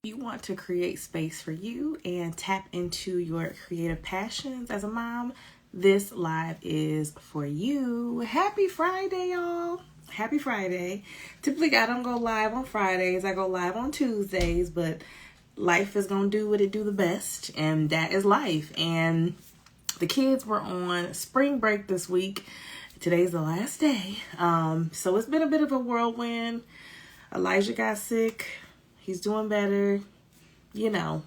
You want to create space for you and tap into your creative passions as a mom, this live is for you. Happy Friday, y'all. Happy Friday. Typically, I don't go live on Fridays. I go live on Tuesdays, but life is going to do what it do the best, and that is life. And the kids were on spring break this week. Today's the last day. So it's been a bit of a whirlwind. Elijah got sick. He's doing better. You know,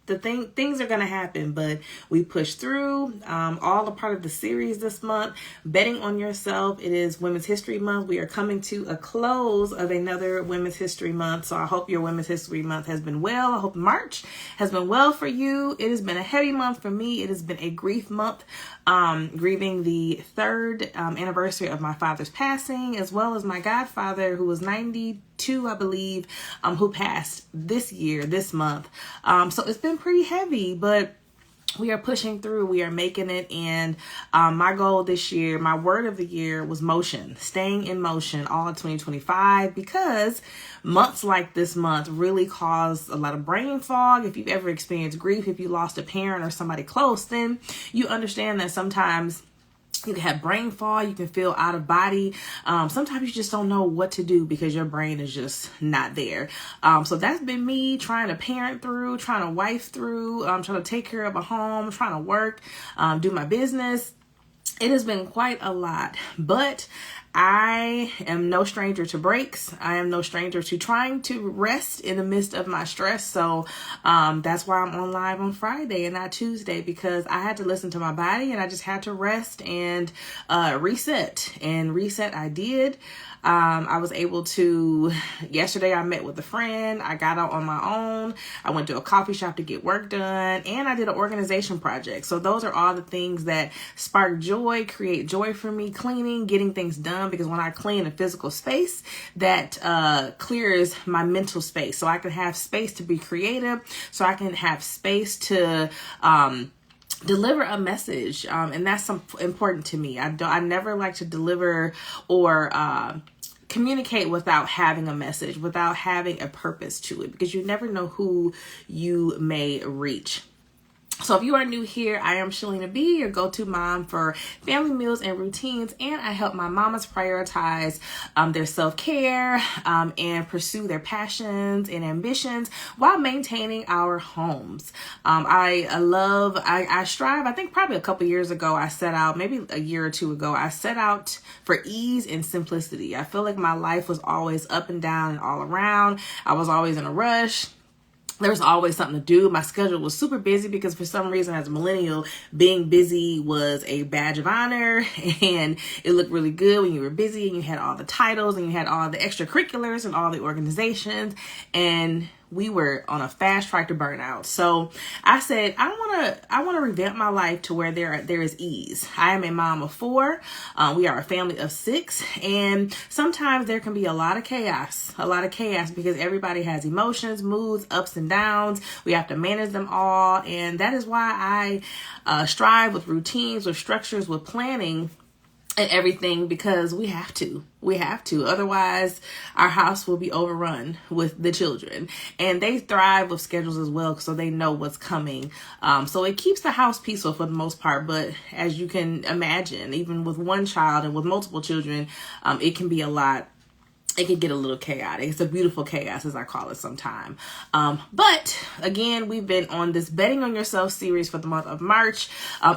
things are going to happen, but we push through. All a part of the series this month, Betting on Yourself. It is Women's History Month. We are coming to a close of another Women's History Month. So I hope your Women's History Month has been well. I hope March has been well for you. It has been a heavy month for me. It has been a grief month, grieving the third anniversary of my father's passing, as well as my godfather, who was 92, I believe, who passed this month. So it's been pretty heavy, but we are pushing through. We are making it. And my goal this year, my word of the year was motion, staying in motion all of 2025, because months like this month really cause a lot of brain fog. If you've ever experienced grief, if you lost a parent or somebody close, then you understand that sometimes you can have brain fog, you can feel out of body. Sometimes you just don't know what to do because your brain is just not there. So that's been me trying to parent through, trying to wife through, trying to take care of a home, trying to work, do my business. It has been quite a lot, but I am no stranger to breaks. I am no stranger to trying to rest in the midst of my stress. So that's why I'm on live on Friday and not Tuesday, because I had to listen to my body and I just had to rest and reset. And reset I did. I was able to, yesterday I met with a friend. I got out on my own. I went to a coffee shop to get work done, and I did an organization project. So those are all the things that spark joy, create joy for me: cleaning, getting things done, because when I clean a physical space, that clears my mental space. So I can have space to be creative, so I can have space to deliver a message. And that's important to me. I never like to deliver or communicate without having a message, without having a purpose to it, because you never know who you may reach. So if you are new here, I am Shalina B, your go-to mom for family meals and routines, and I help my mamas prioritize their self-care and pursue their passions and ambitions while maintaining our homes. I strive, I think probably a couple years ago, I set out, maybe a year or two ago, I set out for ease and simplicity. I feel like my life was always up and down and all around. I was always in a rush. There was always something to do. My schedule was super busy because for some reason, as a millennial, being busy was a badge of honor, and it looked really good when you were busy and you had all the titles and you had all the extracurriculars and all the organizations, and we were on a fast track to burnout. So I said, I want to revamp my life to where there is ease. I am a mom of 4. We are a family of 6. And sometimes there can be a lot of chaos because everybody has emotions, moods, ups and downs. We have to manage them all. And that is why I strive with routines, with structures, with planning and everything, because we have to. Otherwise, our house will be overrun with the children, and they thrive with schedules as well, so they know what's coming. So it keeps the house peaceful for the most part. But as you can imagine, even with one child and with multiple children, it can be a lot. It can get a little chaotic. It's a beautiful chaos, as I call it sometime. But again, we've been on this Betting on Yourself series for the month of March.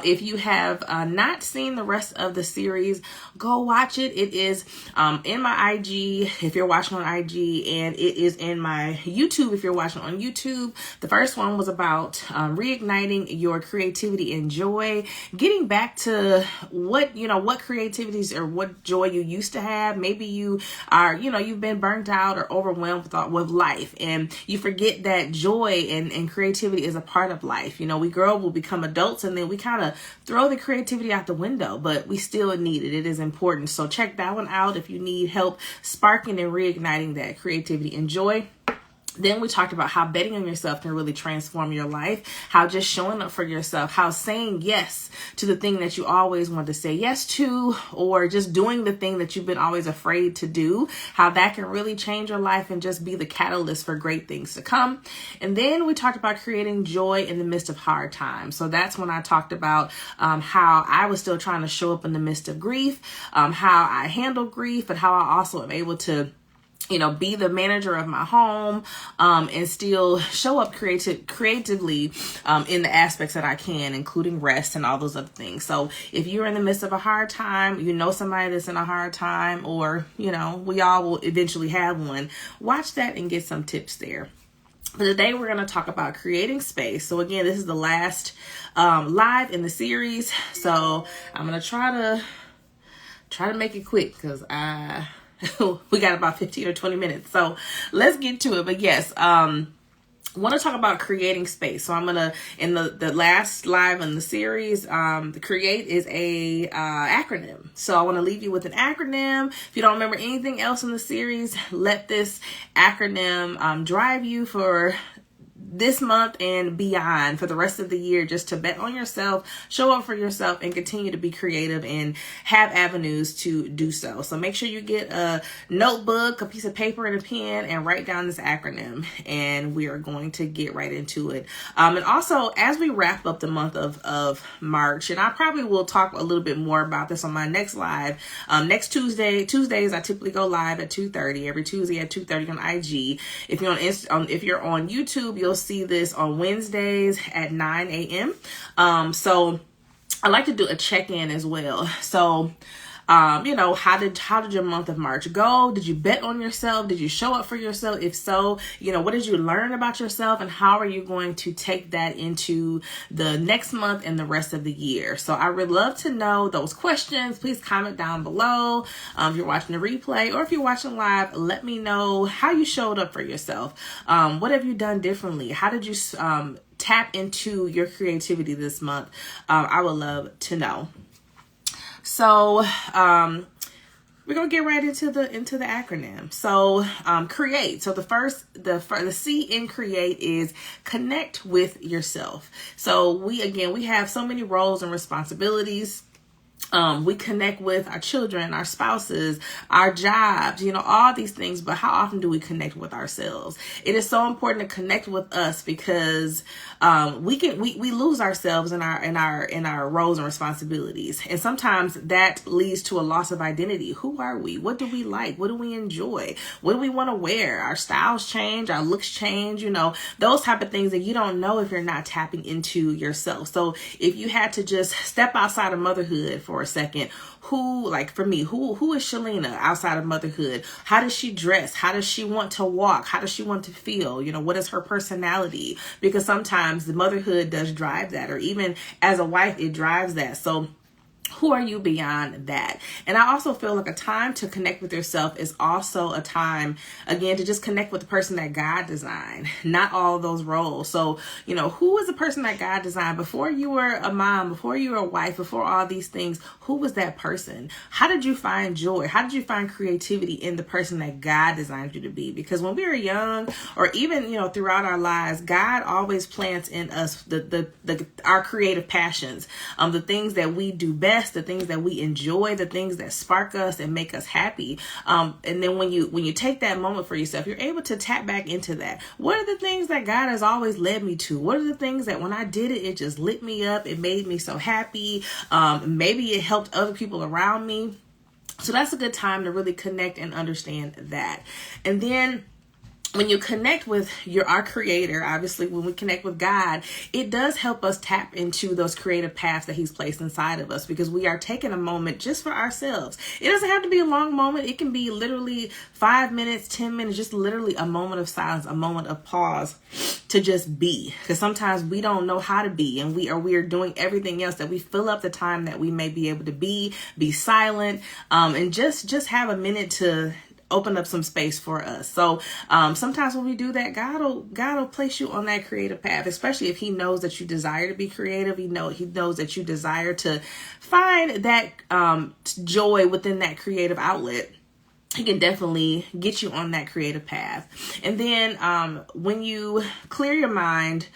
If you have not seen the rest of the series, go watch it. It is in my IG if you're watching on IG, and it is in my YouTube if you're watching on YouTube. The first one was about reigniting your creativity and joy, getting back to what creativities or what joy you used to have. Maybe you are, you've been burnt out or overwhelmed with life, and you forget that joy and creativity is a part of life. We grow, we'll become adults, and then we kind of throw the creativity out the window, but we still need it. It is important. So check that one out if you need help sparking and reigniting that creativity and joy. Then we talked about how betting on yourself can really transform your life, how just showing up for yourself, how saying yes to the thing that you always wanted to say yes to, or just doing the thing that you've been always afraid to do, how that can really change your life and just be the catalyst for great things to come. And then we talked about creating joy in the midst of hard times. So that's when I talked about how I was still trying to show up in the midst of grief, how I handle grief, and how I also am able to be the manager of my home, and still show up creatively, in the aspects that I can, including rest and all those other things. So if you're in the midst of a hard time, somebody that's in a hard time, or, we all will eventually have one, watch that and get some tips there. But today we're going to talk about creating space. So again, this is the last live in the series. So I'm going to try to make it quick because we got about 15 or 20 minutes. So let's get to it. But yes, I want to talk about creating space. So I'm going to, in the last live in the series, the C.R.E.A.T.E is a acronym. So I want to leave you with an acronym. If you don't remember anything else in the series, let this acronym drive you for this month and beyond, for the rest of the year, just to bet on yourself, show up for yourself, and continue to be creative and have avenues to do so. So make sure you get a notebook, a piece of paper, and a pen, and write down this acronym, and we are going to get right into it. And also, as we wrap up the month of March, and I probably will talk a little bit more about this on my next live, next Tuesdays I typically go live at 2:30, every Tuesday at 2:30 on IG. If you're on YouTube, you'll see this on Wednesdays at 9 a.m. So I like to do a check-in as well. So, how did your month of March go? Did you bet on yourself? Did you show up for yourself? If so, what did you learn about yourself, and how are you going to take that into the next month and the rest of the year? So I would love to know those questions. Please comment down below. If you're watching the replay or if you're watching live, let me know how you showed up for yourself. What have you done differently? How did you tap into your creativity this month? I would love to know. So, we're going to get right into the acronym. So, create. So the C in create is connect with yourself. So we have so many roles and responsibilities. We connect with our children, our spouses, our jobs, all these things. But how often do we connect with ourselves? It is so important to connect with us because we lose ourselves in our roles and responsibilities, and sometimes that leads to a loss of identity. Who are we? What do we like? What do we enjoy? What do we want to wear? Our styles change, our looks change. Those type of things that you don't know if you're not tapping into yourself. So if you had to just step outside of motherhood for a second, who is Shalina outside of motherhood? How does she dress? How does she want to walk? How does she want to feel? What is her personality? Because sometimes the motherhood does drive that, or even as a wife, it drives that. So who are you beyond that? And I also feel like a time to connect with yourself is also a time, again, to just connect with the person that God designed, not all of those roles. So, who is the person that God designed? Before you were a mom, before you were a wife, before all these things, who was that person? How did you find joy? How did you find creativity in the person that God designed you to be? Because when we were young, or even, throughout our lives, God always plants in us our creative passions, the things that we do best, the things that we enjoy, the things that spark us and make us happy. And then when you take that moment for yourself, you're able to tap back into that. What are the things that God has always led me to? What are the things that when I did it, it just lit me up? It made me so happy. Maybe it helped other people around me. So that's a good time to really connect and understand that. And then when you connect with our creator, obviously when we connect with God, it does help us tap into those creative paths that he's placed inside of us, because we are taking a moment just for ourselves. It doesn't have to be a long moment. It can be literally 5 minutes, 10 minutes, just literally a moment of silence, a moment of pause to just be. Because sometimes we don't know how to be, and we are doing everything else, that we fill up the time that we may be able to be silent, and just have a minute to open up some space for us. So sometimes when we do that, God will place you on that creative path, especially if he knows that you desire to be creative. He knows that you desire to find that joy within that creative outlet. he can definitely get you on that creative path. And then when you clear your mind,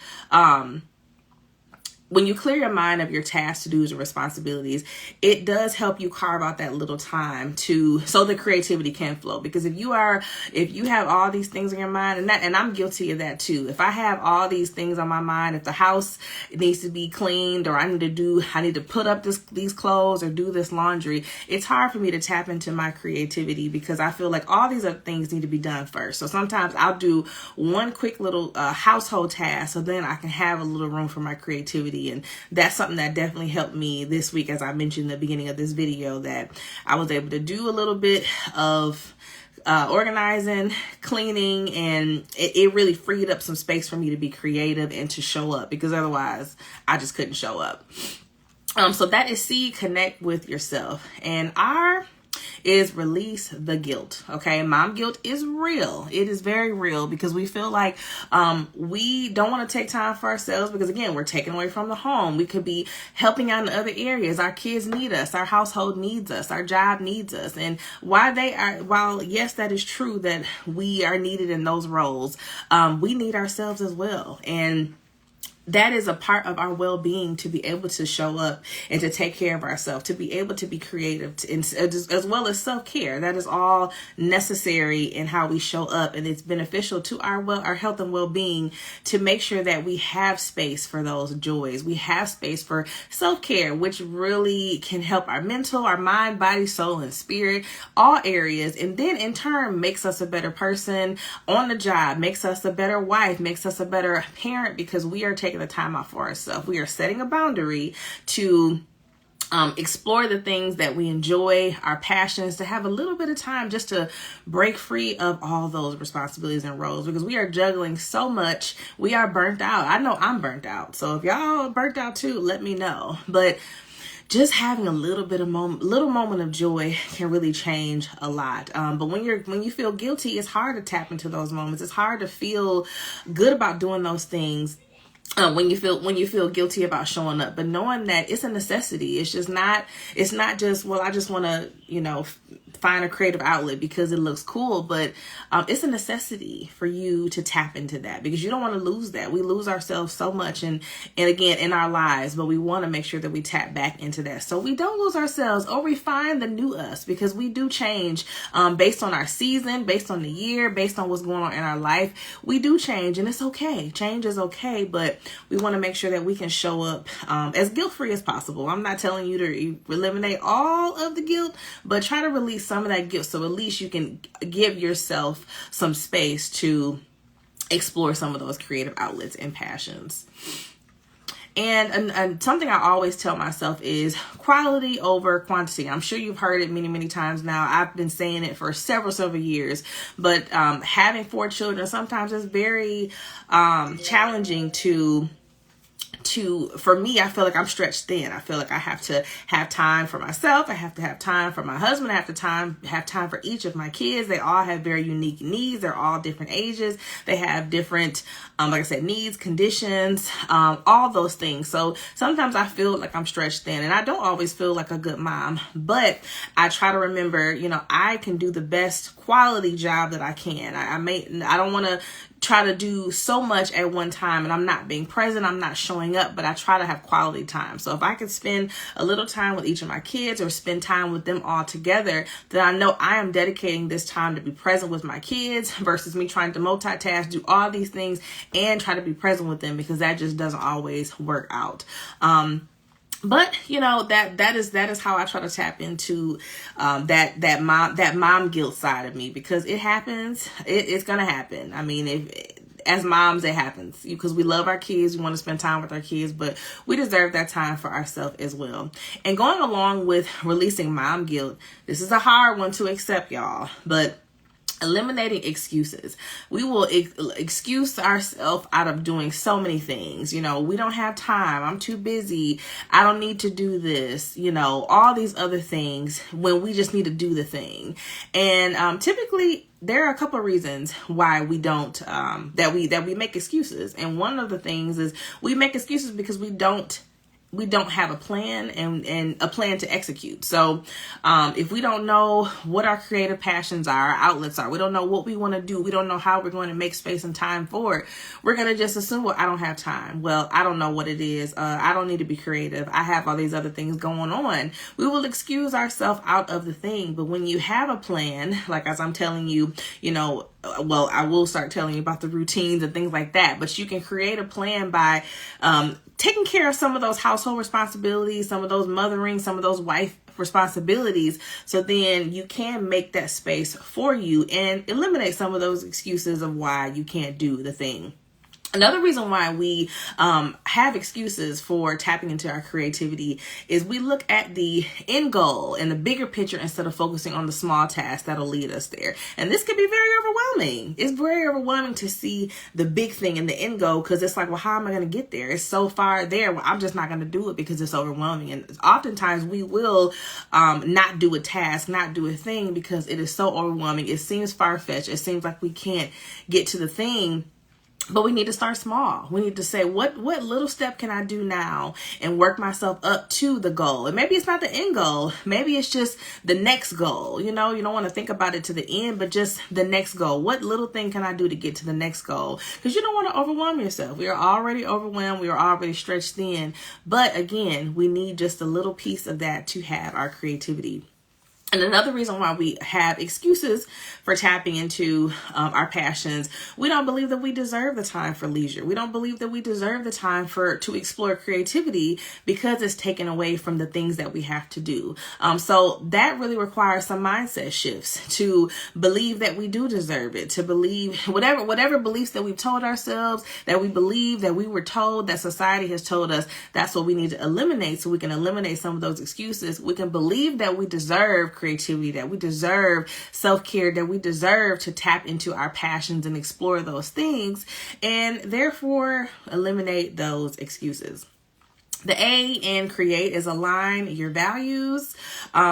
of your tasks, to-dos, and responsibilities, it does help you carve out that little time so the creativity can flow. Because if you have all these things in your mind, and I'm guilty of that too. If I have all these things on my mind, if the house needs to be cleaned, or I need to put up these clothes or do this laundry, it's hard for me to tap into my creativity because I feel like all these other things need to be done first. So sometimes I'll do one quick little household task, so then I can have a little room for my creativity. And that's something that definitely helped me this week, as I mentioned in the beginning of this video, that I was able to do a little bit of organizing, cleaning, and it really freed up some space for me to be creative and to show up, because otherwise I just couldn't show up. So that is C, connect with yourself. And R is release the guilt. Okay, mom guilt is real. It is very real, because we feel like we don't want to take time for ourselves, because again, we're taken away from the home. We could be helping out in other areas. Our kids need us. Our household needs us. Our job needs us. And while yes, that is true that we are needed in those roles, we need ourselves as well. And that is a part of our well-being, to be able to show up and to take care of ourselves, to be able to be creative, as well as self-care. That is all necessary in how we show up, and it's beneficial to our health and well-being, to make sure that we have space for those joys. We have space for self-care, which really can help our mental, our mind, body, soul, and spirit, all areas. And then in turn makes us a better person on the job, makes us a better wife, makes us a better parent, because we are taking the time out for ourselves. We are setting a boundary to explore the things that we enjoy, our passions, to have a little bit of time just to break free of all those responsibilities and roles, because we are juggling so much. We are burnt out. I know I'm burnt out. So if y'all burnt out too, let me know. But just having a little moment of joy can really change a lot. But when you feel guilty, it's hard to tap into those moments. It's hard to feel good about doing those things. When you feel guilty about showing up, but knowing that it's a necessity. It's not just, well, I just want to, find a creative outlet because it looks cool, but it's a necessity for you to tap into that, because you don't want to lose that. We lose ourselves so much and again in our lives, but we want to make sure that we tap back into that, so we don't lose ourselves or we find the new us, because we do change based on our season, based on the year, based on what's going on in our life. We do change, and it's okay. Change is okay, but we want to make sure that we can show up as guilt-free as possible. I'm not telling you to eliminate all of the guilt, but try to release some of that guilt, so at least you can give yourself some space to explore some of those creative outlets and passions. And something I always tell myself is quality over quantity. I'm sure you've heard it many, many times now. I've been saying it for several years, but having 4 children, sometimes it's very challenging for me. I feel like I'm stretched thin. I feel like I have to have time for myself. I have to have time for my husband. I have to have time for each of my kids. They all have very unique needs. They're all different ages. They have different, like I said, needs, conditions, all those things. So sometimes I feel like I'm stretched thin, and I don't always feel like a good mom, but I try to remember, I can do the best quality job that I can. I don't want to try to do so much at one time and I'm not being present, I'm not showing up, but I try to have quality time. So if I could spend a little time with each of my kids or spend time with them all together, then I know I am dedicating this time to be present with my kids versus me trying to multitask, do all these things and try to be present with them, because that just doesn't always work out. But that is how I try to tap into that mom guilt side of me, because it happens. It's gonna happen. I mean, as moms, it happens because we love our kids. We want to spend time with our kids, but we deserve that time for ourselves as well. And going along with releasing mom guilt, this is a hard one to accept, y'all, but eliminating excuses. We will excuse ourselves out of doing so many things. We don't have time. I'm too busy. I don't need to do this. All these other things when we just need to do the thing. And typically there are a couple of reasons why we don't, that we make excuses. And one of the things is we make excuses because we don't we don't have a plan and a plan to execute. So if we don't know what our creative passions are, our outlets are, we don't know what we want to do, we don't know how we're going to make space and time for it, we're going to just assume, well, I don't have time. Well, I don't know what it is. I don't need to be creative. I have all these other things going on. We will excuse ourselves out of the thing. But when you have a plan, like as I'm telling you, well, I will start telling you about the routines and things like that, but you can create a plan by taking care of some of those household responsibilities, some of those mothering, some of those wife responsibilities. So then you can make that space for you and eliminate some of those excuses of why you can't do the thing. Another reason why we have excuses for tapping into our creativity is we look at the end goal and the bigger picture instead of focusing on the small tasks that'll lead us there. And this can be very overwhelming. It's very overwhelming to see the big thing and the end goal, because it's like, well, how am I going to get there? It's so far there. Well, I'm just not going to do it because it's overwhelming. And oftentimes we will not do a task, not do a thing because it is so overwhelming. It seems far-fetched. It seems like we can't get to the thing. But we need to start small. We need to say, what little step can I do now and work myself up to the goal? And maybe it's not the end goal. Maybe it's just the next goal. You don't want to think about it to the end, but just the next goal. What little thing can I do to get to the next goal? Because you don't want to overwhelm yourself. We are already overwhelmed. We are already stretched thin. But again, we need just a little piece of that to have our creativity. And another reason why we have excuses for tapping into our passions, we don't believe that we deserve the time for leisure. We don't believe that we deserve the time to explore creativity because it's taken away from the things that we have to do. So that really requires some mindset shifts to believe that we do deserve it, to believe whatever beliefs that we've told ourselves, that we believe, that we were told, that society has told us. That's what we need to eliminate, so we can eliminate some of those excuses. We can believe that we deserve creativity, that we deserve self-care, that we deserve to tap into our passions and explore those things, and therefore eliminate those excuses. The A in create is align your values.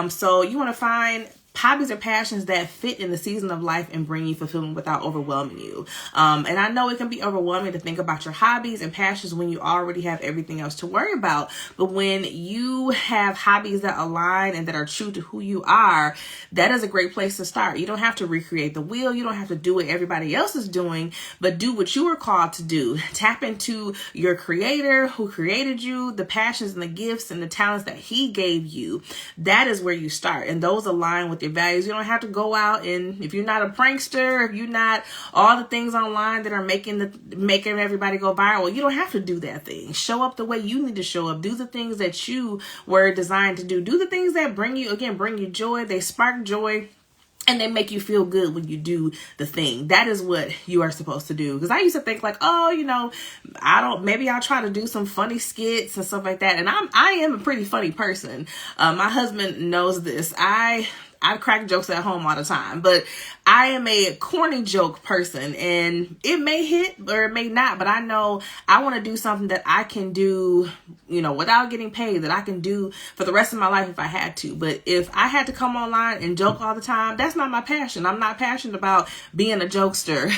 So you want to find hobbies or passions that fit in the season of life and bring you fulfillment without overwhelming you. And I know it can be overwhelming to think about your hobbies and passions when you already have everything else to worry about. But when you have hobbies that align and that are true to who you are, that is a great place to start. You don't have to recreate the wheel. You don't have to do what everybody else is doing, but do what you were called to do. Tap into your creator who created you, the passions and the gifts and the talents that he gave you. That is where you start. And those align with your values. You don't have to go out and, if you're not a prankster, if you're not all the things online that are making everybody go viral, you don't have to do that thing. Show up the way you need to show up. Do the things that you were designed to do. Do the things that bring you joy. They spark joy. And they make you feel good when you do the thing. That is what you are supposed to do. Because I used to think like, maybe I'll try to do some funny skits and stuff like that. And I am a pretty funny person. My husband knows this. I crack jokes at home all the time, but I am a corny joke person, and it may hit or it may not, but I know I want to do something that I can do, without getting paid, that I can do for the rest of my life if I had to. But if I had to come online and joke all the time, that's not my passion. I'm not passionate about being a jokester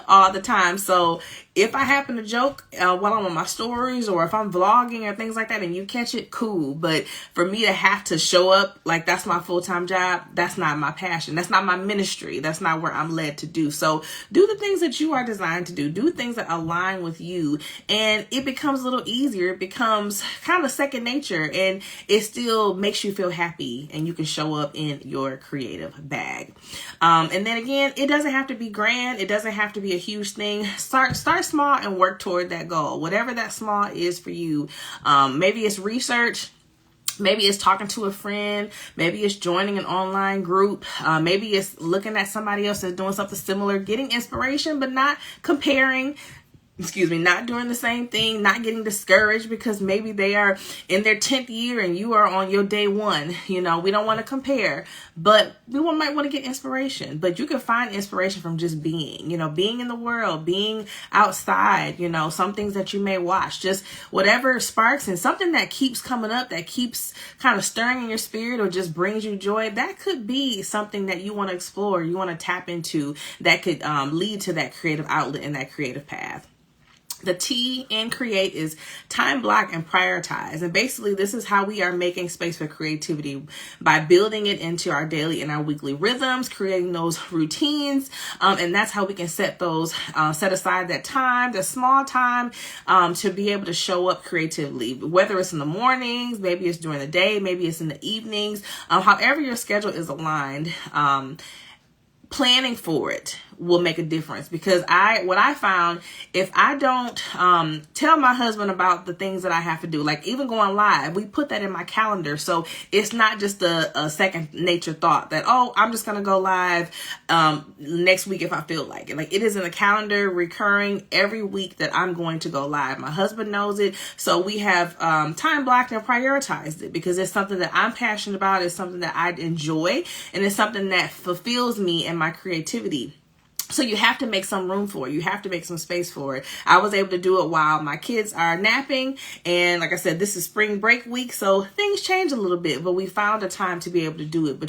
all the time. So if I happen to joke while I'm on my stories, or if I'm vlogging or things like that and you catch it, cool. But for me to have to show up like that's my full-time job, that's not my passion. That's not my ministry. That's not where I'm led to do. So do the things that you are designed to do. Do things that align with you. And it becomes a little easier. It becomes kind of second nature. And it still makes you feel happy. And you can show up in your creative bag. And then again, it doesn't have to be grand. It doesn't have to be a huge thing. Start small and work toward that goal. Whatever that small is for you. Maybe it's research. Maybe it's talking to a friend. Maybe it's joining an online group. Maybe it's looking at somebody else that's doing something similar, getting inspiration, but not comparing. Not doing the same thing, not getting discouraged because maybe they are in their 10th year and you are on your day one. We don't want to compare, but we might want to get inspiration. But you can find inspiration from just being in the world, being outside, some things that you may watch, just whatever sparks and something that keeps coming up, that keeps kind of stirring in your spirit or just brings you joy. That could be something that you want to explore, you want to tap into, that could lead to that creative outlet and that creative path. The T in create is time block and prioritize. And basically this is how we are making space for creativity by building it into our daily and our weekly rhythms, creating those routines. And that's how we can set aside that time, the small time, to be able to show up creatively, whether it's in the mornings, maybe it's during the day, maybe it's in the evenings, however your schedule is aligned. Planning for it will make a difference, because what I found, if I don't tell my husband about the things that I have to do, like even going live, we put that in my calendar, so it's not just a second nature thought that, oh, I'm just gonna go live next week if I feel like it. Like, it is in the calendar, recurring every week that I'm going to go live. My husband knows it, so we have time blocked and prioritized it, because it's something that I'm passionate about, it's something that I enjoy, and it's something that fulfills me and my creativity. So you have to make some room for it. You have to make some space for it. I was able to do it while my kids are napping. And like I said, this is spring break week, so things change a little bit, but we found a time to be able to do it.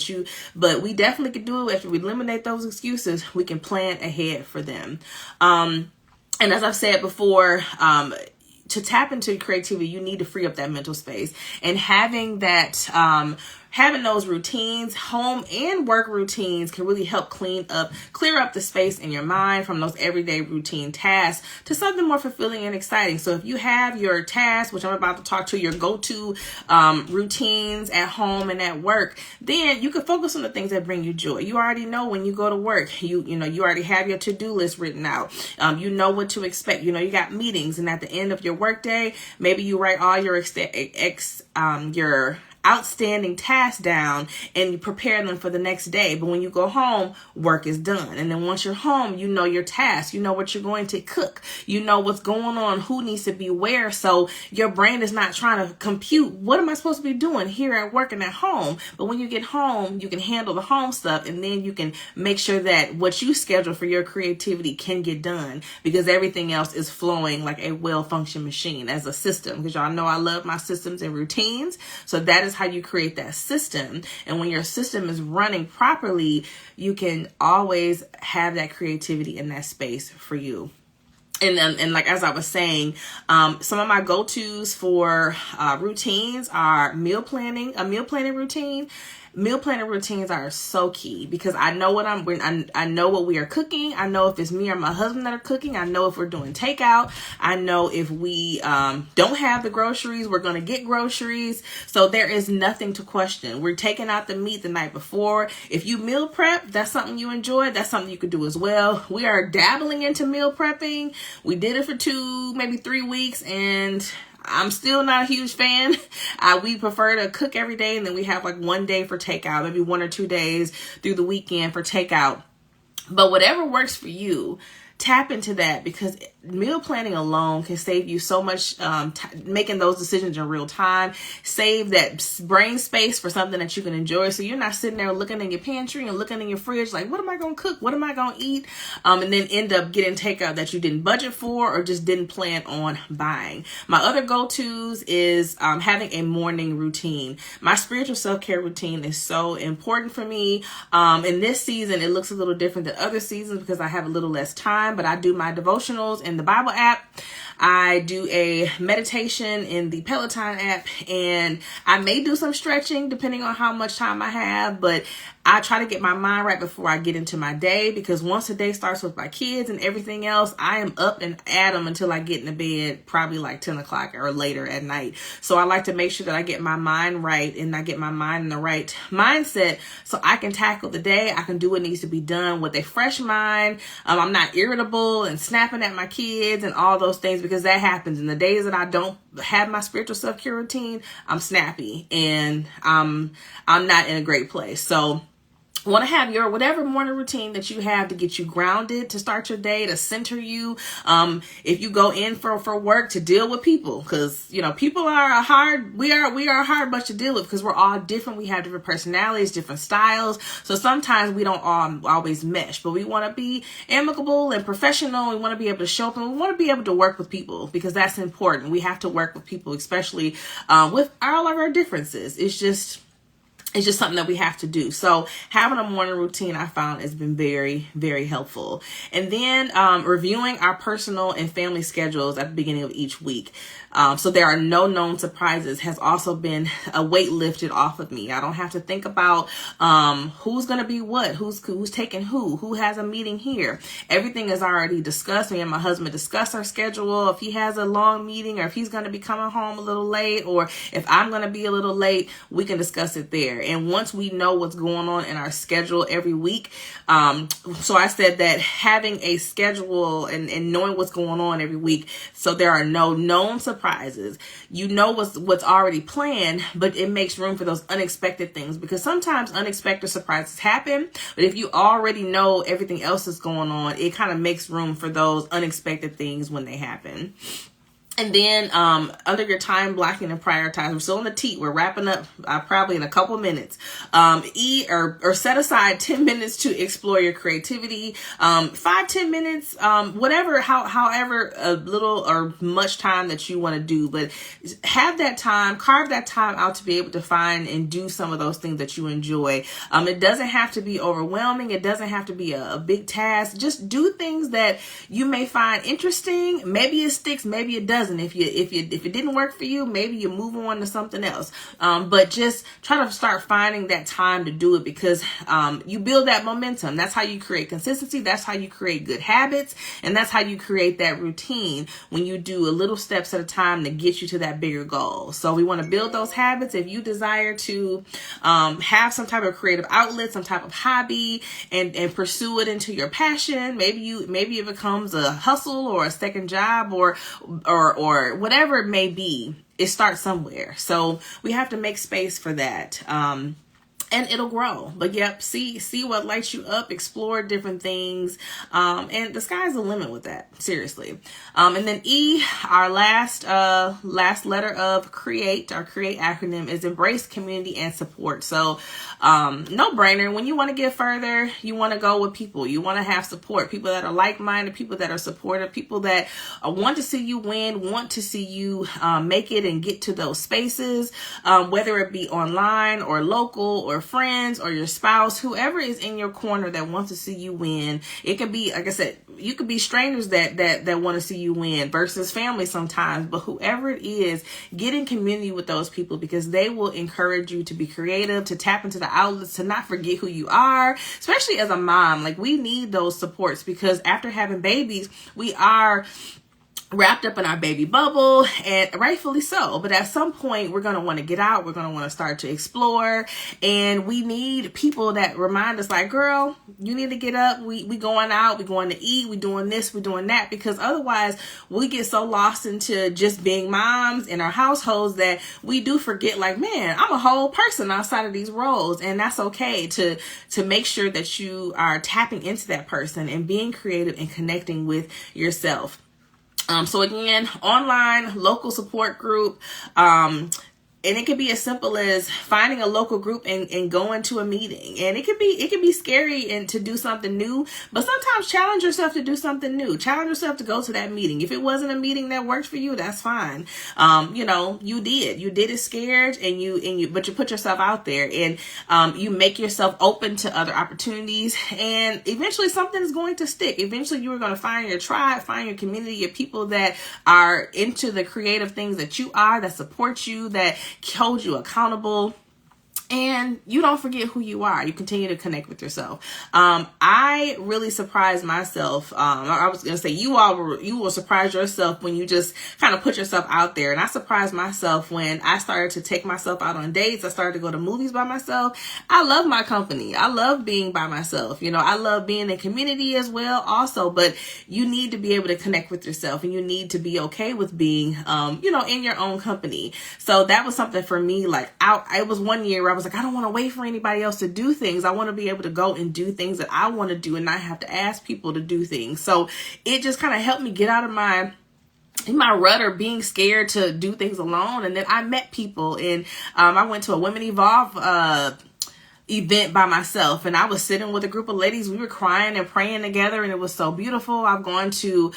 But we definitely could do it. After we eliminate those excuses, we can plan ahead for them. And as I've said before, to tap into creativity, you need to free up that mental space, and having those routines, home and work routines, can really help clear up the space in your mind from those everyday routine tasks to something more fulfilling and exciting. So if you have your tasks, which I'm about to talk to, your go-to routines at home and at work, then you can focus on the things that bring you joy. You already know when you go to work, you already have your to-do list written out. You know what to expect. You got meetings, and at the end of your workday, maybe you write all your outstanding tasks down and you prepare them for the next day. But when you go home, work is done. And then once you're home, you know your tasks, you know what you're going to cook, you know what's going on, who needs to be where. So your brain is not trying to compute, what am I supposed to be doing here at work and at home? But when you get home, you can handle the home stuff, and then you can make sure that what you schedule for your creativity can get done, because everything else is flowing like a well-functioned machine as a system. Because y'all know I love my systems and routines. So that is how you create that system. And when your system is running properly, you can always have that creativity in that space for you. And like, as I was saying, some of my go-tos for routines are a meal planning routine. Meal planning routines are so key, because I know I know what we are cooking. I know if it's me or my husband that are cooking. I know if we're doing takeout. I know if we don't have the groceries, we're going to get groceries. So there is nothing to question. We're taking out the meat the night before. If you meal prep, that's something you enjoy. That's something you could do as well. We are dabbling into meal prepping. We did it for 2, maybe 3 weeks, and I'm still not a huge fan. We prefer to cook every day, and then we have like one day for takeout, maybe 1 or 2 days through the weekend for takeout. But whatever works for you, tap into that, because meal planning alone can save you so much, making those decisions in real time, save that brain space for something that you can enjoy. So you're not sitting there looking in your pantry and looking in your fridge like, what am I going to cook? What am I going to eat? And then end up getting takeout that you didn't budget for or just didn't plan on buying. My other go-tos is having a morning routine. My spiritual self-care routine is so important for me. In this season, it looks a little different than other seasons because I have a little less time, but I do my devotionals in the Bible app. I do a meditation in the Peloton app, and I may do some stretching depending on how much time I have, but I try to get my mind right before I get into my day, because once the day starts with my kids and everything else, I am up and at 'em until I get into bed, probably like 10 o'clock or later at night. So I like to make sure that I get my mind right and I get my mind in the right mindset so I can tackle the day. I can do what needs to be done with a fresh mind. I'm not irritable and snapping at my kids and all those things, because that happens. In the days that I don't have my spiritual self-care routine, I'm snappy and I'm not in a great place. So want to have your whatever morning routine that you have to get you grounded, to start your day, to center you. If you go in for work, to deal with people, because people are we are a hard bunch to deal with, because we're all different. We have different personalities, different styles. So sometimes we don't always mesh, but we want to be amicable and professional. We want to be able to show up, and we want to be able to work with people, because that's important. We have to work with people, especially with all of our differences. it's just something that we have to do. So having a morning routine, I found, has been very, very helpful. And then reviewing our personal and family schedules at the beginning of each week. So there are no known surprises has also been a weight lifted off of me. I don't have to think about who's going to be what, who's taking who has a meeting here. Everything is already discussed. Me and my husband discuss our schedule. If he has a long meeting, or if he's going to be coming home a little late, or if I'm going to be a little late, we can discuss it there. And once we know what's going on in our schedule every week, so I said that having a schedule and knowing what's going on every week, so there are no known surprises. You know what's already planned, but it makes room for those unexpected things, because sometimes unexpected surprises happen. But if you already know everything else that's going on, it kind of makes room for those unexpected things when they happen. And then under your time blocking and prioritizing, we're still on the T. We're wrapping up probably in a couple minutes. Or set aside 10 minutes to explore your creativity. 5-10 minutes, whatever, however little or much time that you want to do. But have that time, carve that time out to be able to find and do some of those things that you enjoy. It doesn't have to be overwhelming. It doesn't have to be a big task. Just do things that you may find interesting. Maybe it sticks, maybe it doesn't. If it didn't work for you, maybe you move on to something else. But just try to start finding that time to do it, because you build that momentum. That's how you create consistency. That's how you create good habits. And that's how you create that routine, when you do a little steps at a time to get you to that bigger goal. So we want to build those habits. If you desire to have some type of creative outlet, some type of hobby, and pursue it into your passion, maybe it becomes a hustle or a second job or whatever it may be, it starts somewhere. So we have to make space for that. And it'll grow. But yep, see what lights you up, explore different things. And the sky's the limit with that. Seriously. And then E, our last letter of C.R.E.A.T.E, our C.R.E.A.T.E acronym, is embrace community and support. So, no brainer. When you want to get further, you want to go with people. You want to have support, people that are like-minded, people that are supportive, people that want to see you win, want to see you make it and get to those spaces, whether it be online or local or friends or your spouse, whoever is in your corner that wants to see you win. It could be, like I said, you could be strangers that want to see you win versus family sometimes, but whoever it is, get in community with those people, because they will encourage you to be creative, to tap into the outlets, to not forget who you are, especially as a mom. Like, we need those supports, because after having babies, we are wrapped up in our baby bubble, and rightfully so. But at some point, we're going to want to get out. We're going to want to start to explore, and we need people that remind us, like, girl, you need to get up. We going out. We going to eat. We doing this. We doing that. Because otherwise, we get so lost into just being moms in our households that we do forget, like, man, I'm a whole person outside of these roles. And that's okay to make sure that you are tapping into that person and being creative and connecting with yourself. So again, online, local support group, and it could be as simple as finding a local group and going to a meeting. And it could be scary and to do something new, but sometimes challenge yourself to do something new. Challenge yourself to go to that meeting. If it wasn't a meeting that worked for you, that's fine. You did it scared, but you put yourself out there, and you make yourself open to other opportunities, and eventually something is going to stick. Eventually you are going to find your tribe, find your community, your people that are into the creative things that you are, that support you, that hold you accountable. And you don't forget who you are. You continue to connect with yourself. I really surprised myself. I was going to say, you will surprise yourself when you just kind of put yourself out there. And I surprised myself when I started to take myself out on dates. I started to go to movies by myself. I love my company. I love being by myself. I love being in community as well also, but you need to be able to connect with yourself, and you need to be okay with being, in your own company. So that was something for me. Like, it was one year where I was like, I don't want to wait for anybody else to do things. I want to be able to go and do things that I want to do and not have to ask people to do things. So it just kind of helped me get out of my rut or being scared to do things alone. And then I met people, and I went to a Women Evolve event by myself, and I was sitting with a group of ladies. We were crying and praying together, and it was so beautiful. I've gone to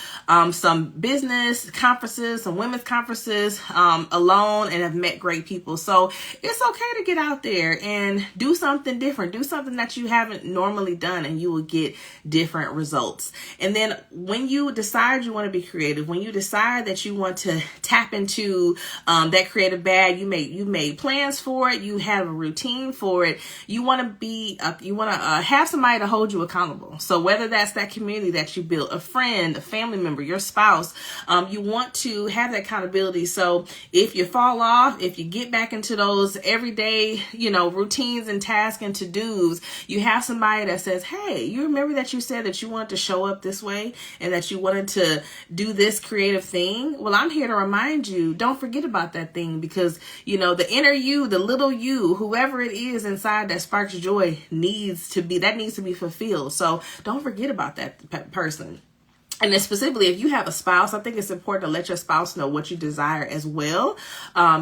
some business conferences, some women's conferences alone, and have met great people. So it's okay to get out there and do something different, do something that you haven't normally done, and you will get different results. And then when you decide you want to be creative, when you decide that you want to tap into that creative bag, you made plans for it, you have a routine for it, you want to have somebody to hold you accountable. So whether that's that community that you built, a friend, a family member, your spouse, you want to have that accountability. So if you fall off, if you get back into those everyday, routines and tasks and to-dos, you have somebody that says, hey, you remember that you said that you wanted to show up this way and that you wanted to do this creative thing? Well, I'm here to remind you, don't forget about that thing, because, the inner you, the little you, whoever it is inside that sparks joy needs to be fulfilled. So don't forget about that person. And then specifically, if you have a spouse, I think it's important to let your spouse know what you desire as well,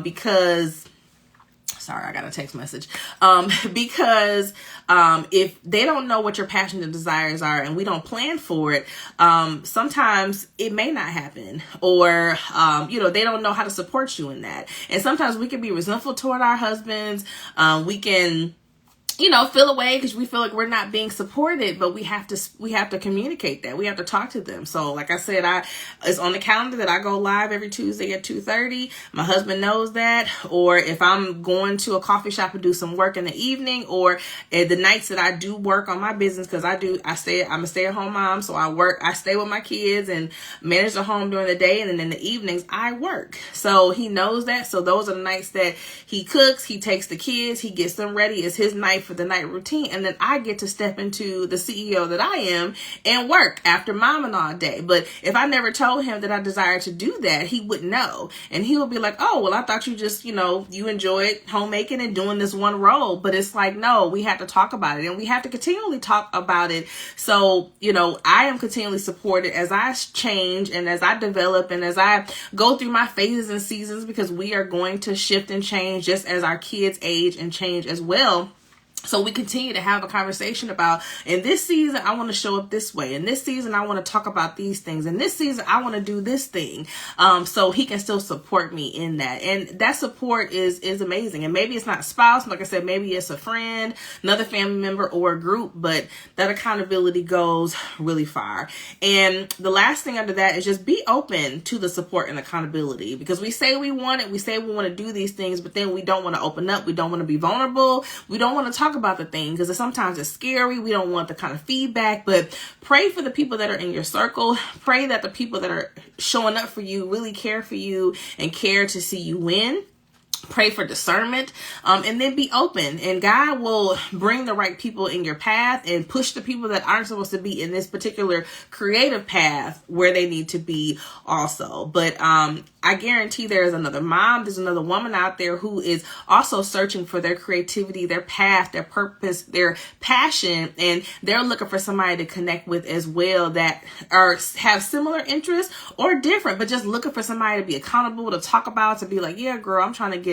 because sorry, I got a text message. Because if they don't know what your passion and desires are, and we don't plan for it, sometimes it may not happen, or they don't know how to support you in that. And sometimes we can be resentful toward our husbands. We can feel away because we feel like we're not being supported, but we have to communicate that. We have to talk to them. So like I said, it's on the calendar that I go live every Tuesday at 2:30. My husband knows that. Or if I'm going to a coffee shop and do some work in the evening, or the nights that I do work on my business, because I'm a stay-at-home mom. So I stay with my kids and manage the home during the day. And then in the evenings I work. So he knows that. So those are the nights that he cooks, he takes the kids, he gets them ready. It's his night for the night routine, and then I get to step into the CEO that I am and work after momming all day. But if I never told him that I desired to do that, he wouldn't know, and he would be like, oh, well, I thought you just you enjoyed homemaking and doing this one role. But it's like, no, we have to talk about it, and we have to continually talk about it. So I am continually supported as I change and as I develop and as I go through my phases and seasons, because we are going to shift and change just as our kids age and change as well. So we continue to have a conversation about, in this season, I want to show up this way. In this season, I want to talk about these things. In this season, I want to do this thing. So he can still support me in that. And that support is amazing. And maybe it's not a spouse. Like I said, maybe it's a friend, another family member, or a group. But that accountability goes really far. And the last thing under that is just be open to the support and accountability. Because we say we want it. We say we want to do these things. But then we don't want to open up. We don't want to be vulnerable. We don't want to talk about the thing because sometimes it's scary. We don't want the kind of feedback, but pray for the people that are in your circle. Pray that the people that are showing up for you really care for you and care to see you win. Pray for discernment, and then be open, and God will bring the right people in your path and push the people that aren't supposed to be in this particular creative path where they need to be also. But I guarantee there's another mom, there's another woman out there who is also searching for their creativity, their path, their purpose, their passion, and they're looking for somebody to connect with as well that have similar interests or different, but just looking for somebody to be accountable, to talk about, to be like, yeah, girl, I'm trying to get,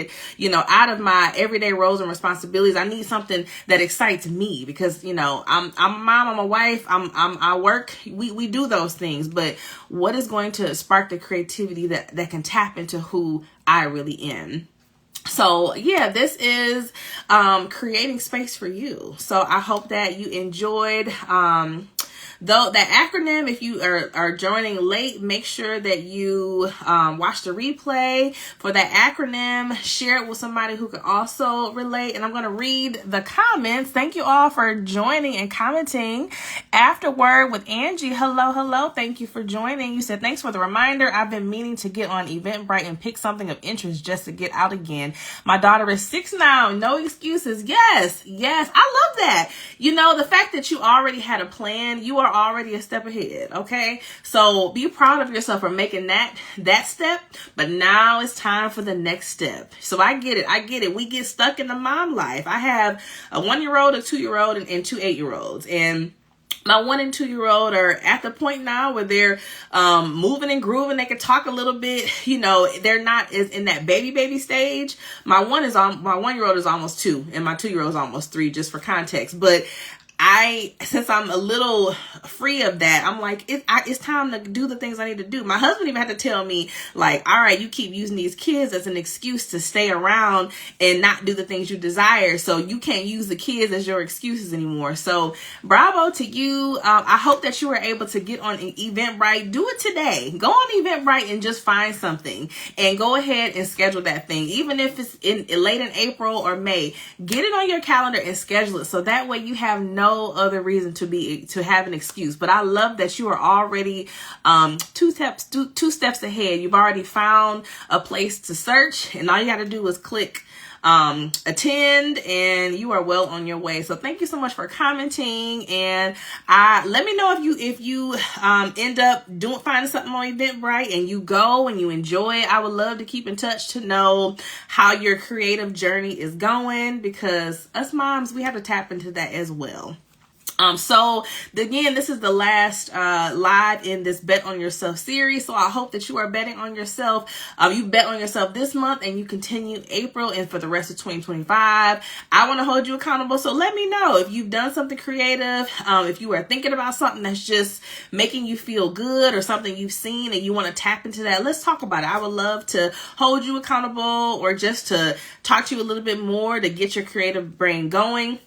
out of my everyday roles and responsibilities. I need something that excites me because, I'm a mom, I'm a wife, I work, we do those things, but what is going to spark the creativity that can tap into who I really am? So yeah, this is creating space for you. So I hope that you enjoyed though that acronym. If you are joining late, make sure that you watch the replay for that acronym. Share it with somebody who can also relate. And I'm going to read the comments. Thank you all for joining and commenting. Afterward with Angie. Hello. Thank you for joining. You said, thanks for the reminder. I've been meaning to get on Eventbrite and pick something of interest just to get out again. My daughter is 6 now. No excuses. Yes. I love that. The fact that you already had a plan, you are already a step ahead. Okay. So be proud of yourself for making that step. But now it's time for the next step. So I get it. We get stuck in the mom life. I have a 1-year-old, a 2-year-old, and 2 8-year-olds. And my 1 and 2 year old are at the point now where they're moving and grooving. They can talk a little bit. You know, they're not as in that baby stage. My 1 year old is almost 2, and my 2 year old is almost 3, just for context. But since I'm a little free of that, I'm like, it's time to do the things I need to do. My husband even had to tell me, like, all right, you keep using these kids as an excuse to stay around and not do the things you desire. So you can't use the kids as your excuses anymore. So bravo to you. I hope that you were able to get on Eventbrite. Do it today. Go on Eventbrite and just find something and go ahead and schedule that thing. Even if it's late in April or May, get it on your calendar and schedule it. So that way you have no other reason to have an excuse. But I love that you are already two steps ahead. You've already found a place to search, and all you got to do is click attend, and you are well on your way. So thank you so much for commenting, and let me know if you end up finding something on Eventbrite and you go and you enjoy it. I would love to keep in touch to know how your creative journey is going, because us moms, we have to tap into that as well. So again, this is the last live in this Bet on Yourself series. So I hope that you are betting on yourself. You bet on yourself this month, and you continue April and for the rest of 2025. I want to hold you accountable. So let me know if you've done something creative, if you are thinking about something that's just making you feel good, or something you've seen and you want to tap into that. Let's talk about it. I would love to hold you accountable, or just to talk to you a little bit more to get your creative brain going.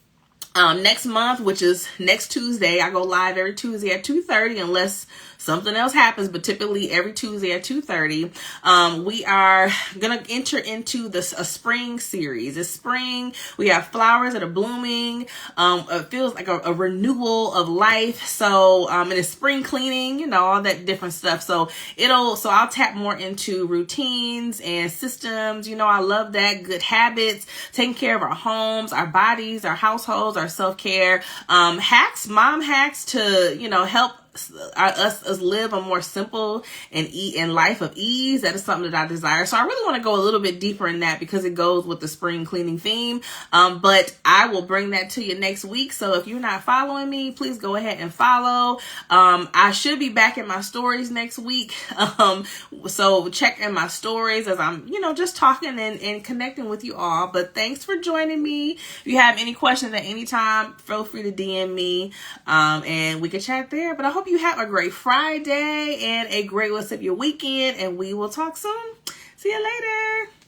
Next month, which is next Tuesday, I go live every Tuesday at 2:30 unless something else happens, but typically every Tuesday at 2:30. We are going to enter into a spring series. It's spring. We have flowers that are blooming. It feels like a renewal of life. So, and it's spring cleaning, you know, all that different stuff. So I'll tap more into routines and systems. You know, I love that. Good habits, taking care of our homes, our bodies, our households, our self-care, mom hacks to, you know, help us live a more simple and life of ease. That is something that I desire. So I really want to go a little bit deeper in that, because it goes with the spring cleaning theme. But I will bring that to you next week. So if you're not following me, please go ahead and follow. I should be back in my stories next week. So check in my stories as I'm, you know, just talking and connecting with you all. But thanks for joining me. If you have any questions at any time, feel free to DM me, and we can chat there. But I hope you have a great Friday and a great rest of your weekend, and we will talk soon. See you later.